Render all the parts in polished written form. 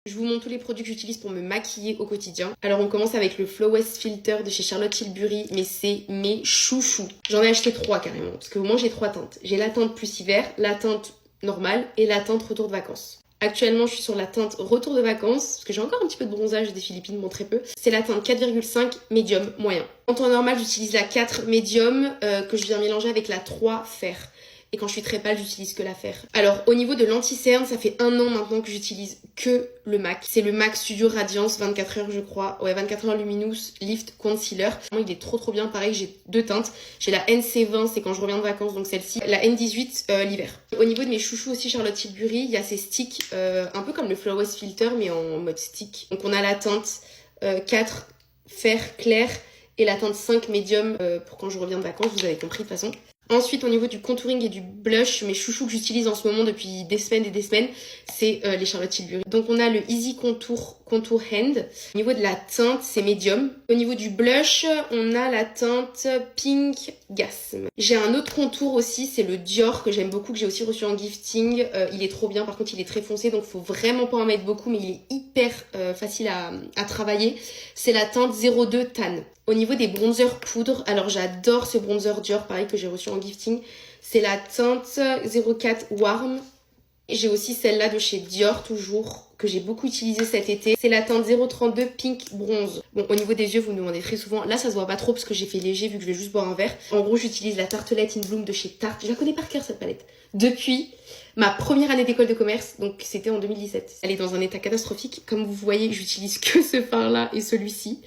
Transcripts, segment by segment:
Je vous montre tous les produits que j'utilise pour me maquiller au quotidien. Alors on commence avec le Flawless Filter de chez Charlotte Tilbury, mais c'est mes chouchous. J'en ai acheté 3 carrément, parce que moi j'ai 3 teintes. J'ai la teinte plus hiver, la teinte normale et la teinte retour de vacances. Actuellement, je suis sur la teinte retour de vacances, parce que j'ai encore un petit peu de bronzage des Philippines, bon très peu. C'est la teinte 4,5 médium moyen. En temps normal, j'utilise la 4 médium que je viens mélanger avec la 3 fer. Et quand je suis très pâle, j'utilise que la fer. Alors, au niveau de l'anti-cerne, ça fait 1 an maintenant que j'utilise que le MAC. C'est le MAC Studio Radiance 24 heures, je crois. Ouais, 24 heures Luminous Lift Concealer. Il est trop bien. Pareil, j'ai 2 teintes. J'ai la NC20, c'est quand je reviens de vacances, donc celle-ci. La N18, l'hiver. Au niveau de mes chouchous aussi, Charlotte Tilbury, il y a ces sticks, un peu comme le Flawless Filter, mais en mode stick. Donc, on a la teinte 4 fer clair et la teinte 5 médium pour quand je reviens de vacances, vous avez compris de toute façon. Ensuite, au niveau du contouring et du blush, mes chouchous que j'utilise en ce moment depuis des semaines et des semaines, c'est les Charlotte Tilbury. Donc on a le Easy Contour Hand. Au niveau de la teinte, c'est médium. Au niveau du blush, on a la teinte Pink Gasm. J'ai un autre contour aussi, c'est le Dior que j'aime beaucoup, que j'ai aussi reçu en gifting. Il est trop bien, par contre il est très foncé, donc faut vraiment pas en mettre beaucoup, mais il est hyper facile à travailler. C'est la teinte 02 Tan. Au niveau des bronzers poudre, alors j'adore ce bronzer Dior, pareil que j'ai reçu en gifting. C'est la teinte 04 Warm. J'ai aussi celle-là de chez Dior, toujours, que j'ai beaucoup utilisée cet été. C'est la teinte 032 Pink Bronze. Bon, au niveau des yeux, vous me demandez très souvent. Là, ça se voit pas trop parce que j'ai fait léger vu que je vais juste boire un verre. En gros, j'utilise la Tartelette in Bloom de chez Tarte. Je la connais par cœur, cette palette. Depuis ma première année d'école de commerce, donc c'était en 2017. Elle est dans un état catastrophique. Comme vous voyez, j'utilise que ce fard-là et celui-ci.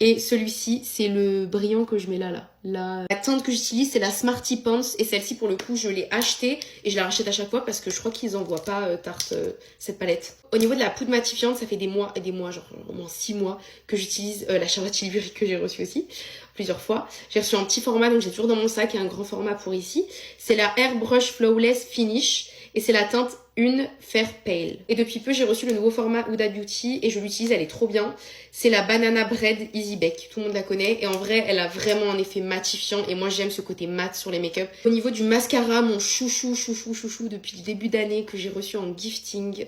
Et celui-ci, c'est le brillant que je mets là. La teinte que j'utilise, c'est la Smarty Pants. Et celle-ci, pour le coup, je l'ai achetée. Et je la rachète à chaque fois parce que je crois qu'ils envoient pas Tarte cette palette. Au niveau de la poudre matifiante, ça fait des mois et des mois, genre au moins 6 mois, que j'utilise la Charlotte Tilbury que j'ai reçue aussi. Plusieurs fois. J'ai reçu un petit format, donc j'ai toujours dans mon sac et un grand format pour ici. C'est la Airbrush Flawless Finish. Et c'est la teinte une Fair Pale. Et depuis peu, j'ai reçu le nouveau format Huda Beauty et je l'utilise, elle est trop bien. C'est la Banana Bread Easy Bake. Tout le monde la connaît et en vrai, elle a vraiment un effet matifiant et moi, j'aime ce côté mat sur les make-up. Au niveau du mascara, mon chouchou depuis le début d'année que j'ai reçu en gifting,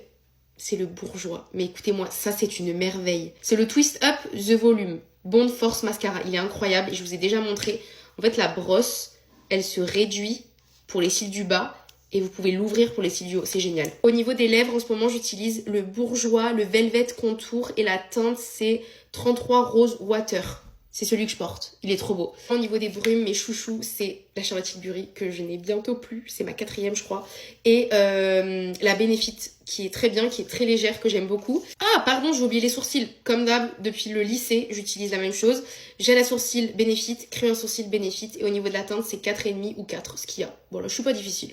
c'est le Bourjois. Mais écoutez-moi, ça, c'est une merveille. C'est le Twist Up The Volume Bond Force Mascara. Il est incroyable et je vous ai déjà montré. En fait, la brosse, elle se réduit pour les cils du bas. Et vous pouvez l'ouvrir pour les cils du haut, c'est génial. Au niveau des lèvres, en ce moment, j'utilise le Bourjois, le Velvet Contour et la teinte, c'est 33 Rose Water. C'est celui que je porte, il est trop beau. Au niveau des brumes, mes chouchous, c'est la Charlotte Tilbury que je n'ai bientôt plus, c'est ma 4e je crois. Et la Benefit qui est très bien, qui est très légère, que j'aime beaucoup. Ah pardon, j'ai oublié les sourcils. Comme d'hab, depuis le lycée, j'utilise la même chose. J'ai la sourcil Benefit, crayon sourcil Benefit et au niveau de la teinte, c'est 4,5 ou 4, ce qu'il y a. Voilà, je suis pas difficile.